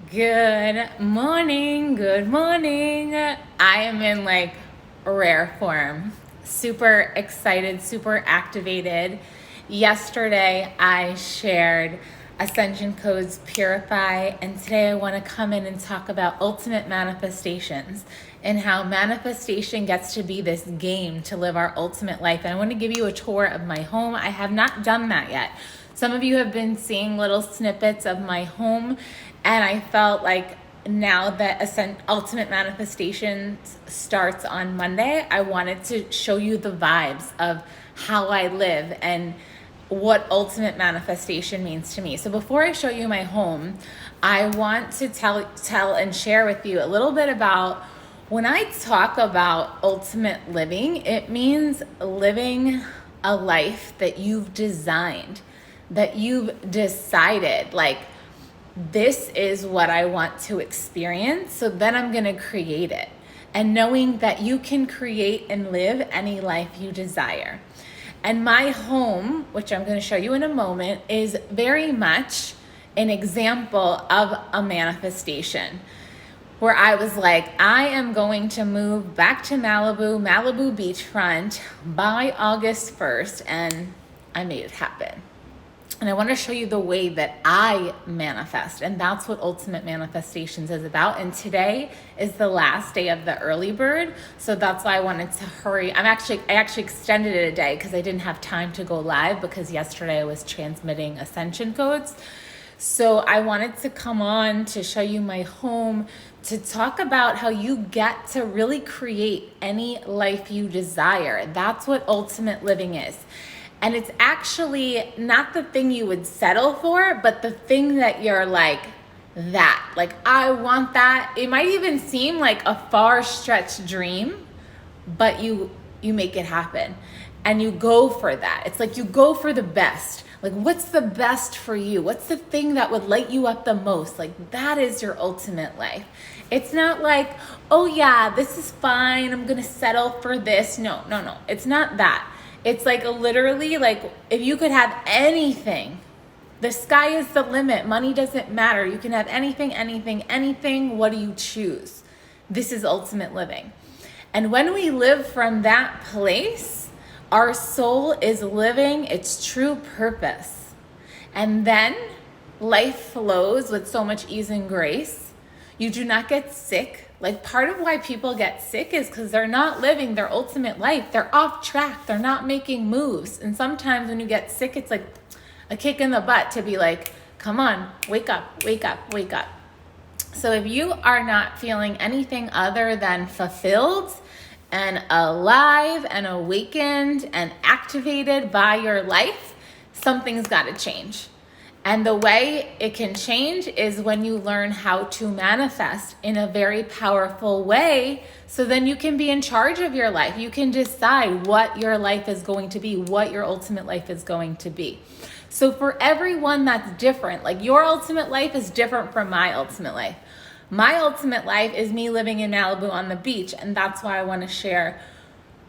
Good morning. Good morning. I am in like rare form. Super excited, super activated. Yesterday, I shared Ascension Codes Purify, and today I want to come in and talk about ultimate manifestations and how manifestation gets to be this game to live our ultimate life. And I want to give you a tour of my home. I have not done that yet. Some of you have been seeing little snippets of my home, and I felt like now that Ultimate Manifestations starts on Monday, I wanted to show you the vibes of how I live and what ultimate manifestation means to me. So before I show you my home, I want to tell and share with you a little bit about when I talk about ultimate living, it means living a life that you've designed, that you've decided, like, this is what I want to experience, so then I'm going to create it. And knowing that you can create and live any life you desire. And my home, which I'm going to show you in a moment, is very much an example of a manifestation where I was like, I am going to move back to Malibu beachfront by August 1st, and I made it happen. And I want to show you the way that I manifest. And that's what Ultimate Manifestations is about. And today is the last day of the early bird. So that's why I wanted to hurry. I actually extended it a day because I didn't have time to go live because yesterday I was transmitting Ascension codes. So I wanted to come on to show you my home, to talk about how you get to really create any life you desire. That's what ultimate living is. And it's actually not the thing you would settle for, but the thing that you're like, I want that. It might even seem like a far stretched dream, but you make it happen and you go for that. It's like you go for the best. Like, what's the best for you? What's the thing that would light you up the most? Like, that is your ultimate life. It's not like, oh yeah, this is fine, I'm gonna settle for this. No. It's not that. It's like literally, like, if you could have anything, the sky is the limit. Money doesn't matter. You can have anything. What do you choose? This is ultimate living. And when we live from that place, our soul is living its true purpose. And then life flows with so much ease and grace. You do not get sick. Like, part of why people get sick is because they're not living their ultimate life. They're off track. They're not making moves. And sometimes when you get sick, it's like a kick in the butt to be like, come on, wake up. So if you are not feeling anything other than fulfilled and alive and awakened and activated by your life, something's got to change. And the way it can change is when you learn how to manifest in a very powerful way. So then you can be in charge of your life. You can decide what your life is going to be, what your ultimate life is going to be. So for everyone, that's different. Like, your ultimate life is different from my ultimate life. My ultimate life is me living in Malibu on the beach. And that's why I want to share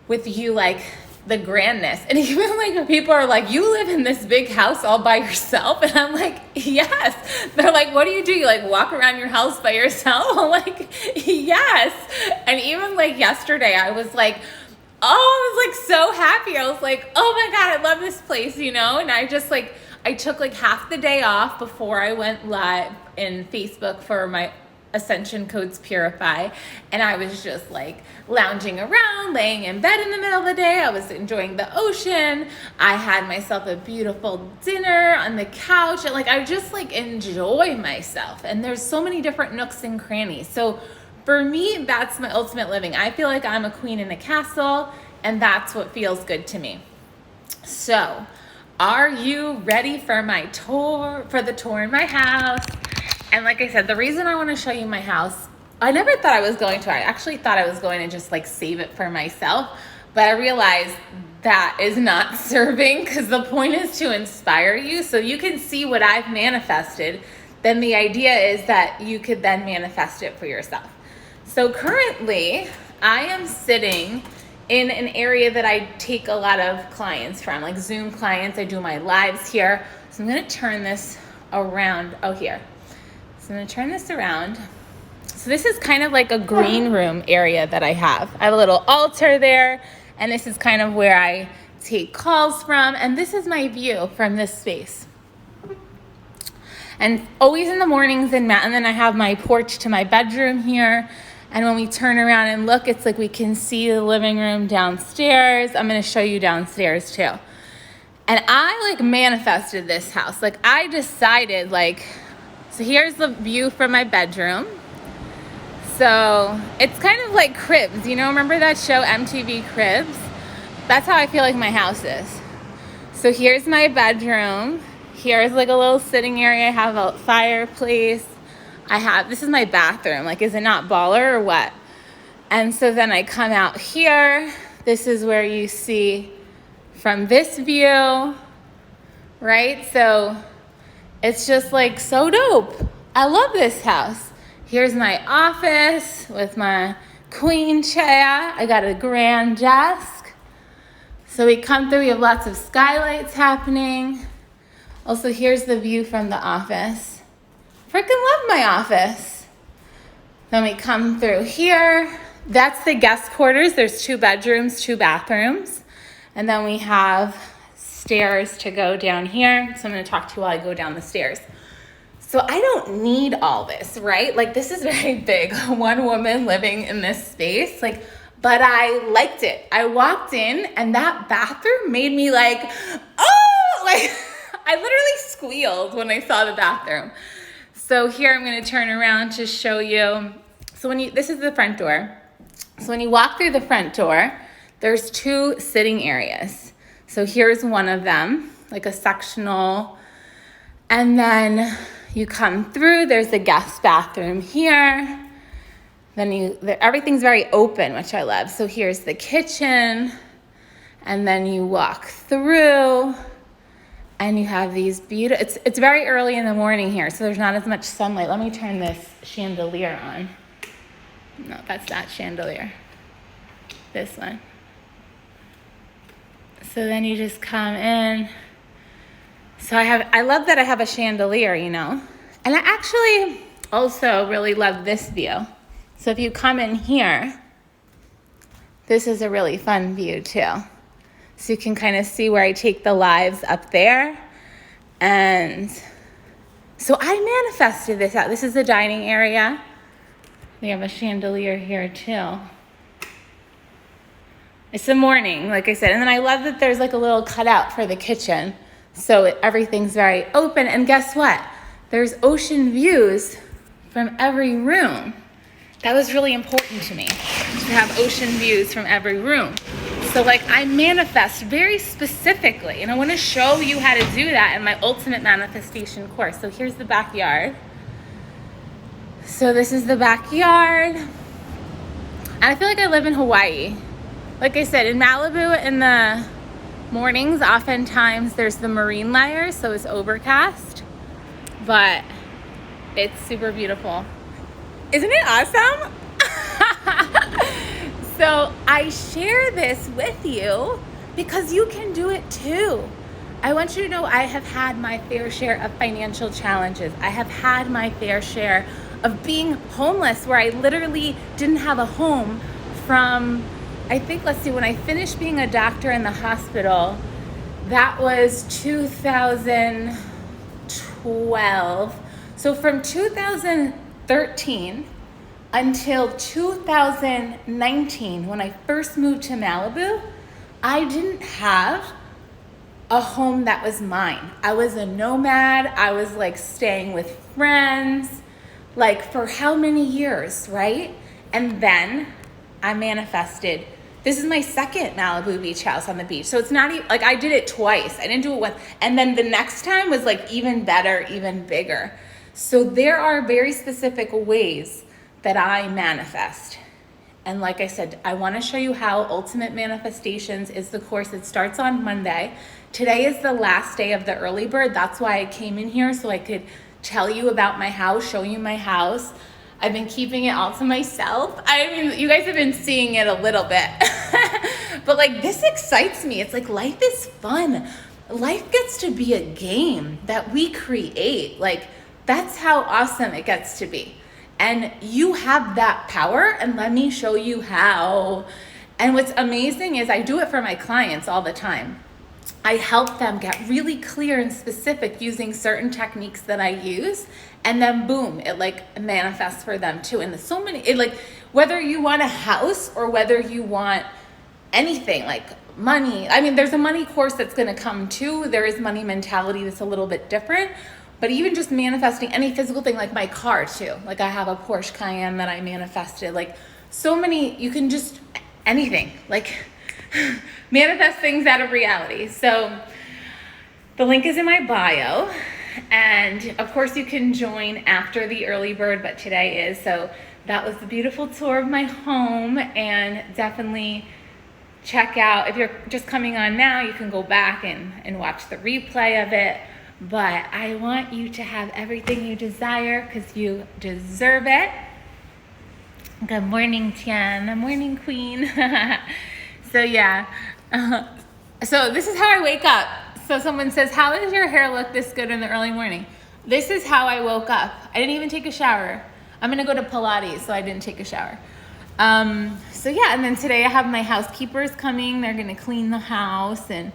with you, like, the grandness. And even like people are like, you live in this big house all by yourself? And I'm like, yes. They're like, what do? You like walk around your house by yourself? I'm like, yes. And even like yesterday, I was like, I was like so happy. I was like, oh my God, I love this place, And I just like, I took like half the day off before I went live in Facebook for my Ascension Codes Purify, and I was just like lounging around, laying in bed in the middle of the day. I was enjoying the ocean. I had myself a beautiful dinner on the couch, and like I just like enjoy myself. And there's so many different nooks and crannies. So for me, that's my ultimate living. I feel like I'm a queen in a castle, and that's what feels good to me. So, are you ready for my tour, for the tour in my house? And like I said, the reason I want to show you my house, I never thought I was going to. I actually thought I was going to just like save it for myself. But I realized that is not serving, because the point is to inspire you so you can see what I've manifested. Then the idea is that you could then manifest it for yourself. So currently, I am sitting in an area that I take a lot of clients from, like Zoom clients. I do my lives here. So I'm going to turn this around. Oh, here. So I'm gonna turn this around. So this is kind of like a green room area that I have. I have a little altar there, and this is kind of where I take calls from, and this is my view from this space. And always in the mornings, and then I have my porch to my bedroom here, and when we turn around and look, it's like we can see the living room downstairs. I'm gonna show you downstairs too. And I like manifested this house. Like I decided so here's the view from my bedroom. So it's kind of like Cribs, remember that show MTV Cribs? That's how I feel like my house is. So here's my bedroom. Here's like a little sitting area. I have a fireplace. This is my bathroom. Like, is it not baller or what? And so then I come out here. This is where you see from this view, right? So it's just like so dope. I love this house. Here's my office with my queen chair. I got a grand desk. So we come through, we have lots of skylights happening. Also, here's the view from the office. Freaking love my office. Then we come through here. That's the guest quarters. There's 2 bedrooms, 2 bathrooms. And then we have stairs to go down here. So I'm gonna talk to you while I go down the stairs. So I don't need all this, right? Like this is very big, one woman living in this space, but I liked it. I walked in and that bathroom made me I literally squealed when I saw the bathroom. So here I'm gonna turn around to show you. So this is the front door. So when you walk through the front door, there's 2 sitting areas. So here's one of them, like a sectional, and then you come through, there's the guest bathroom here. Then everything's very open, which I love. So here's the kitchen, and then you walk through, and you have these beautiful, it's very early in the morning here, so there's not as much sunlight. Let me turn this chandelier on. No, that's not chandelier. This one. So then you just come in. So I love that I have a chandelier, And I actually also really love this view. So if you come in here, this is a really fun view too. So you can kind of see where I take the lives up there. And so I manifested this out. This is the dining area. We have a chandelier here too. It's the morning, like I said. And then I love that there's like a little cutout for the kitchen. So everything's very open. And guess what? There's ocean views from every room. That was really important to me, to have ocean views from every room. So I manifest very specifically, and I want to show you how to do that in my ultimate manifestation course. So here's the backyard. So this is the backyard. And I feel like I live in Hawaii. Like I said, in Malibu in the mornings, oftentimes there's the marine layer, so it's overcast, but it's super beautiful. Isn't it awesome? So I share this with you because you can do it too. I want you to know I have had my fair share of financial challenges. I have had my fair share of being homeless, where I literally didn't have a home from, I think, when I finished being a doctor in the hospital, that was 2012. So from 2013 until 2019, when I first moved to Malibu, I didn't have a home that was mine. I was a nomad. I was staying with friends, for how many years, right? And then I manifested. This is my second Malibu beach house on the beach. So it's not even, I did it twice. I didn't do it once. And then the next time was even better, even bigger. So there are very specific ways that I manifest. And like I said, I want to show you how Ultimate Manifestations is the course. It starts on Monday. Today is the last day of the early bird. That's why I came in here, so I could tell you about my house, show you my house. I've been keeping it all to myself. I mean, you guys have been seeing it a little bit. But this excites me. It's life is fun. Life gets to be a game that we create. That's how awesome it gets to be. And you have that power, and let me show you how. And what's amazing is I do it for my clients all the time. I help them get really clear and specific using certain techniques that I use, and then boom, it like manifests for them too. And there's so many, it like, whether you want a house or whether you want anything like money. I mean, there's a money course that's going to come too. There is money mentality that's a little bit different, but even just manifesting any physical thing, like my car too. Like I have a Porsche Cayenne that I manifested. Like so many, you can just anything, like manifest things out of reality. So the link is in my bio, and of course you can join after the early bird, but today is. So that was the beautiful tour of my home, and definitely check out, if you're just coming on now, you can go back and watch the replay of it. But I want you to have everything you desire because you deserve it. Good morning, Tian. Morning, Queen. So yeah, so this is how I wake up. So someone says, how does your hair look this good in the early morning? This is how I woke up. I didn't even take a shower. I'm gonna go to Pilates, so I didn't take a shower. So yeah, and then today I have my housekeepers coming. They're gonna clean the house, and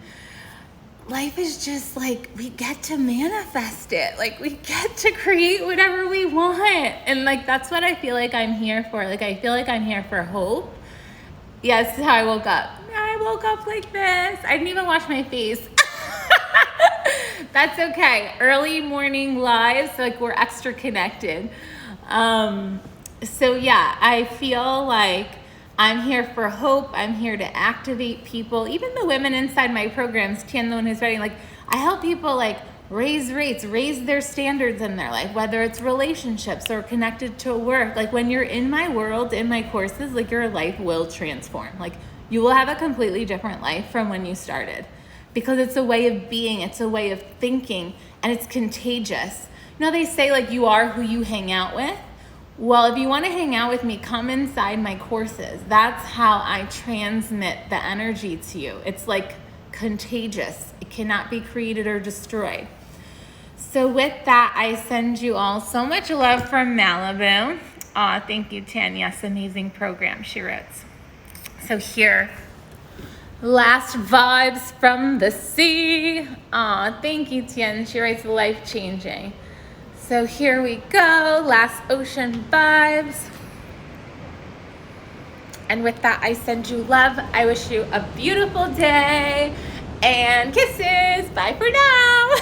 life is just like, we get to manifest it. Like we get to create whatever we want. And like, that's what I feel like I'm here for. Like, I feel like I'm here for hope. Yeah, this is how I woke up. I woke up like this. I didn't even wash my face. That's okay. Early morning lives, so like we're extra connected. So yeah, I feel like I'm here for hope. I'm here to activate people. Even the women inside my programs, Tian, the one who's writing, like I help people like raise rates, raise their standards in their life, whether it's relationships or connected to work. Like when you're in my world, in my courses, like your life will transform. Like you will have a completely different life from when you started, because it's a way of being, it's a way of thinking, and it's contagious. You know, they say like you are who you hang out with. Well, if you want to hang out with me, come inside my courses. That's how I transmit the energy to you. It's like contagious. It cannot be created or destroyed. So with that, I send you all so much love from Malibu. Aw, thank you, Tan. Yes, amazing program, she writes. So here, last vibes from the sea. Aw, thank you, Tian. She writes life-changing. So here we go, last ocean vibes. And with that, I send you love. I wish you a beautiful day, and kisses. Bye for now.